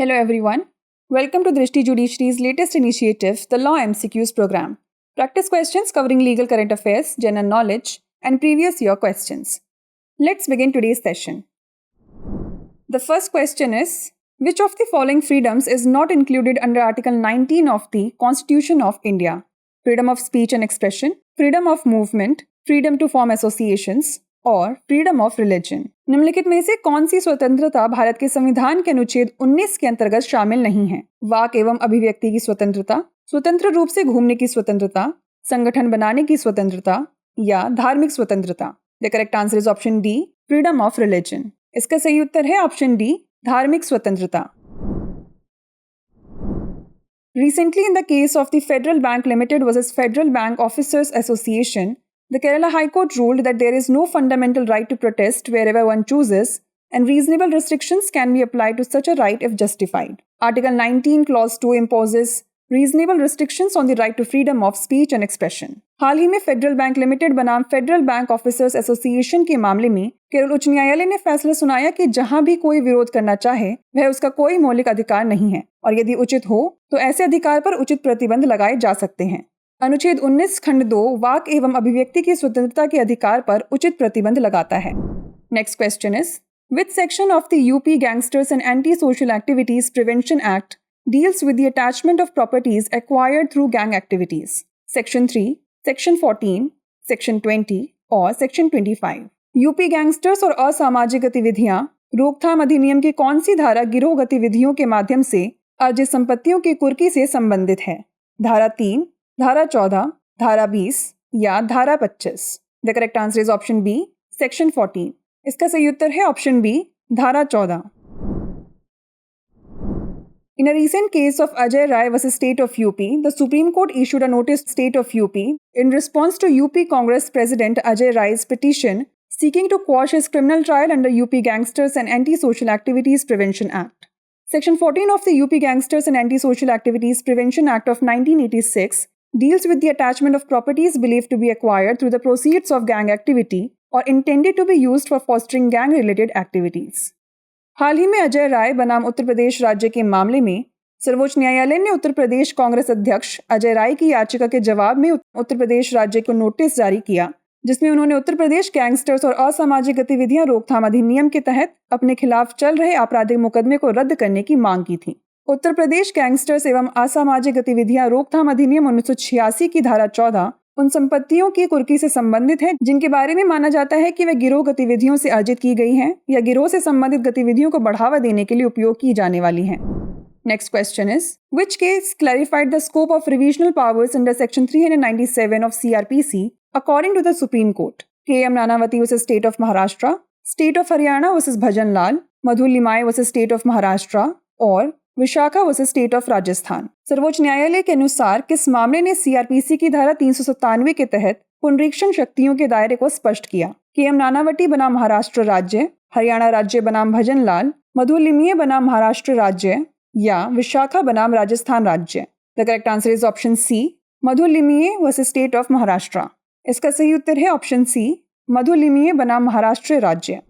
Hello everyone. Welcome to Drishti Judiciary's latest initiative, the Law MCQs program. Practice questions covering legal current affairs, general knowledge, and previous year questions. Let's begin today's session. The first question is, which of the following freedoms is not included under Article 19 of the Constitution of India? Freedom of speech and expression, freedom of movement, freedom to form associations, और freedom of religion. निम्नलिखित में से कौन सी स्वतंत्रता भारत के संविधान के अनुच्छेद 19 के अंतर्गत शामिल नहीं है? वाक एवं अभिव्यक्ति की स्वतंत्रता, स्वतंत्र रूप से घूमने की स्वतंत्रता, संगठन बनाने की स्वतंत्रता या धार्मिक स्वतंत्रता। The correct answer is option D, freedom of religion. इसका सही उत्तर है ऑप्शन डी, धार्मिक स्वतंत्रता। Recently, in the case of the Federal Bank Limited versus Federal Bank Officers Association, the Kerala High Court ruled that there is no fundamental right to protest wherever one chooses, and reasonable restrictions can be applied to such a right if justified. Article 19, Clause 2 imposes reasonable restrictions on the right to freedom of speech and expression. हाल ही में federal bank limited बनाम federal bank officers association के मामले में केरल उच्च न्यायालय ने फैसला सुनाया कि जहां भी कोई विरोध करना चाहे वह उसका कोई मौलिक अधिकार नहीं है और यदि उचित हो तो ऐसे अधिकार पर उचित प्रतिबंध लगाए जा सकते हैं। अनुच्छेद 19 खंड 2 वाक एवं अभिव्यक्ति की स्वतंत्रता के अधिकार पर उचित प्रतिबंध लगाता है। Next question is, which section of the UP gangsters and anti social activities prevention act deals with the attachment of properties acquired through gang activities? Section 3, Section 14, Section 20 और Section 25। यूपी गैंगस्टर्स और असामाजिक गतिविधियां रोकथाम अधिनियम की कौन सी धारा गिरोह गतिविधियों के माध्यम से अर्जित संपत्तियों की कुर्की से संबंधित है? धारा 3, धारा 14, धारा 20 या धारा 25? The correct answer is option B, section 14। इसका सही उत्तर है ऑप्शन बी, धारा 14। In a recent case of Ajay Rai versus State of UP, the Supreme Court issued a notice to State of UP in response to UP Congress President Ajay Rai's petition seeking to quash his criminal trial under UP Gangsters and Anti-Social Activities Prevention Act. Section 14 of the UP Gangsters and Anti-Social Activities Prevention Act of 1986 deals with the attachment of properties believed to be acquired through the proceeds of gang activity or intended to be used for fostering gang-related activities. हाल ही में अजय राय बनाम उत्तर प्रदेश राज्य के मामले में सर्वोच्च न्यायालय ने उत्तर प्रदेश कांग्रेस अध्यक्ष अजय राय की याचिका के जवाब में उत्तर प्रदेश राज्य को नोटिस जारी किया, जिसमें उन्होंने उत्तर प्रदेश गैंगस्टर्स और असामाजिक गतिविधियां रोकथाम अधिनियम के तहत अपने खिलाफ चल रहे आपराधिक मुकदमे को रद्द करने की मांग की थी। उत्तर प्रदेश गैंगस्टर्स एवं असामाजिक गतिविधियां रोकथाम अधिनियम 1986 की धारा 14 उन संपत्तियों की कुर्की से संबंधित है जिनके बारे में माना जाता है कि वे गिरोह गतिविधियों से अर्जित की गई हैं या गिरोह से संबंधित गतिविधियों को बढ़ावा देने के लिए उपयोग की जाने वाली हैं। Next question is, which case clarified the scope of revisional powers under section 397 of CRPC according to the Supreme Court? KM Nanavati versus state of Maharashtra, state of Haryana versus Bhajan Lal, Madhu Limaye versus state of Maharashtra और Vishakha versus state of Rajasthan. सर्वोच्च न्यायालय के अनुसार किस मामले ने CRPC की धारा 397 के तहत पुनरीक्षण शक्तियों के दायरे को स्पष्ट किया? KM नानावती बनाम महाराष्ट्र राज्य, हरियाणा राज्य बनाम भजन लाल, मधु लिमिये बनाम महाराष्ट्र राज्य या विशाखा बनाम राजस्थान राज्य? The correct answer is option C, Madhu Limaye versus state of Maharashtra. इसका सही उत्तर है ऑप्शन सी, मधु लिमिये बनाम महाराष्ट्र राज्य।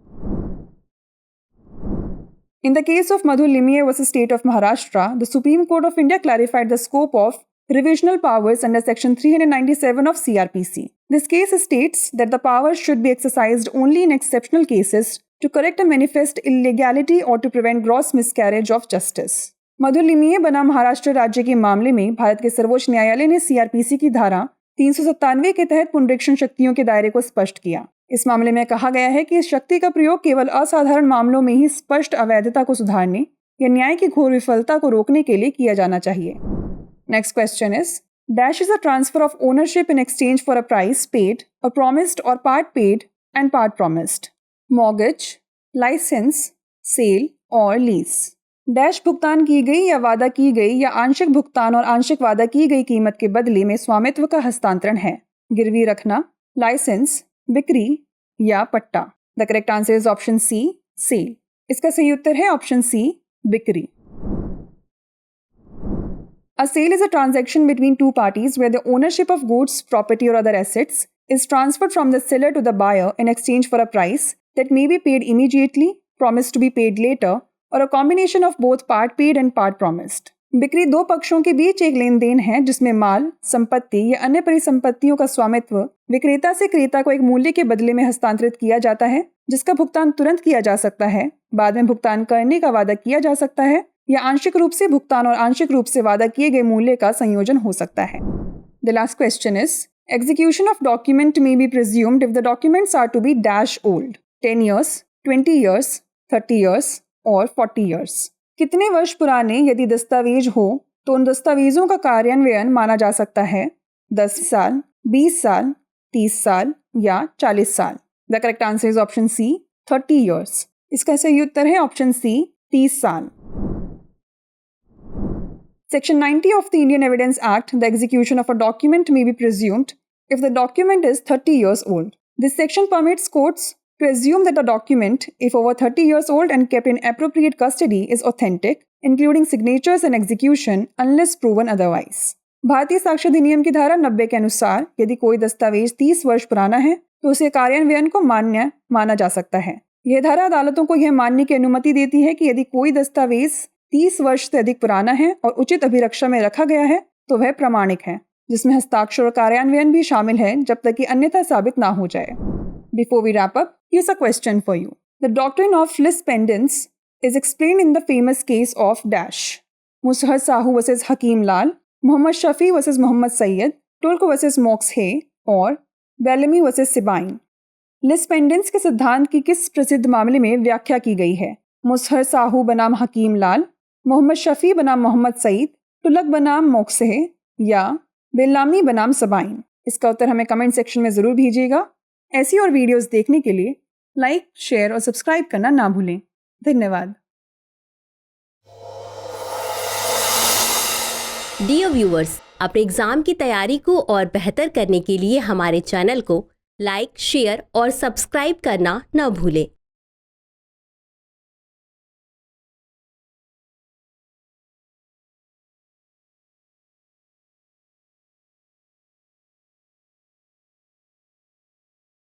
In the case of Madhu Limaye versus State of Maharashtra, the Supreme Court of India clarified the scope of revisional powers under Section 397 of CRPC. This case states that the powers should be exercised only in exceptional cases to correct a manifest illegality or to prevent gross miscarriage of justice. मधु लिमिये बनाम महाराष्ट्र राज्य के मामले में भारत के सर्वोच्च न्यायालय ने CRPC की धारा 397 के तहत पुनरीक्षण शक्तियों के दायरे को स्पष्ट किया। इस मामले में कहा गया है कि इस शक्ति का प्रयोग केवल असाधारण मामलों में ही स्पष्ट अवैधता को सुधारने या न्याय की घोर विफलता को रोकने के लिए किया जाना चाहिए। Next question is, dash is a transfer of ownership in exchange for a price paid or promised or part paid and part promised? Mortgage, licence, sale or lease. Dash भुगतान की गई या वादा की गई या आंशिक भुगतान और आंशिक वादा की गई कीमत के बदले में स्वामित्व का हस्तांतरण है। गिरवी रखना, लाइसेंस, बिक्री या पट्टा? The correct answer is option C, sale. इसका सही उत्तर है ऑप्शन सी, बिक्री। A sale is a transaction between two parties where the ownership of goods, property or other assets is transferred from the seller to the buyer in exchange for a price that may be paid immediately, promised to be paid later और a combination of both part paid and part promised. बिक्री दो पक्षों के बीच एक लेन then है जिसमें माल, संपत्ति या अन्य परिसंपत्तियों का स्वामित्व विक्रेता से क्रेता को एक मूल्य के बदले में हस्तांतरित किया जाता है, जिसका भुगतान तुरंत किया जा सकता है, बाद में भुगतान करने का वादा किया जा सकता है या आंशिक रूप से भुगतान और आंशिक रूप से वादा किए गए मूल्य का संयोजन हो सकता है. The last question is, execution of document may be presumed if the documents are to be dash old, 10 years, 20 years, 30 years और 40 years. कितने वर्ष पुराने यदि दस्तावेज हो तो उन दस्तावेजों का कार्यान्वयन माना जा सकता है 10 साल, 20 साल, 30 साल या 40 साल. The correct answer is option C 30 years. इसका सही उत्तर है ऑप्शन सी 30 साल. Section 90 of the Indian Evidence Act, the execution of a document may be presumed if the document is 30 years old. This section permits courts to assume that a document, if over 30 years old and kept in appropriate custody, is authentic, including signatures and execution, unless proven otherwise. भारतीय साक्ष्य अधिनियम की धारा 90 के अनुसार यदि कोई दस्तावेज 30 वर्ष पुराना है तो उसे कार्यान्वयन को मान्य माना जा सकता है. यह धारा अदालतों को यह मानने की अनुमति देती है कि यदि कोई दस्तावेज 30 वर्ष से अधिक पुराना है और उचित अभिरक्षा में रखा गया है तो वह प्रामाणिक है, जिसमें हस्ताक्षर और कार्यान्वयन भी शामिल है जब तक कि अन्यथा साबित ना हो जाए. Before we wrap up, here's a question for you. The doctrine of lis pendens is explained in the famous case of dash. Mushar Sahu versus Hakim Lal, Muhammad Shafi versus Muhammad Sayyid, Tulku versus Mox Hay और Bellamy versus Sibine. lis pendens के सिद्धांत की किस प्रसिद्ध मामले में व्याख्या की गई है? मुसहर साहू बनाम हकीम लाल, मोहम्मद शफी बनाम मोहम्मद सईद, तुलक बनाम मोक्से या बेल्लामी बनाम सबाइन? इसका उत्तर हमें कमेंट सेक्शन में ज़रूर भेजिएगा. ऐसी और वीडियोस देखने के लिए लाइक, शेयर और सब्सक्राइब करना ना भूलें. धन्यवाद. डियर व्यूअर्स, अपने एग्जाम की तैयारी को और बेहतर करने के लिए हमारे चैनल को लाइक, शेयर और सब्सक्राइब करना न भूलें.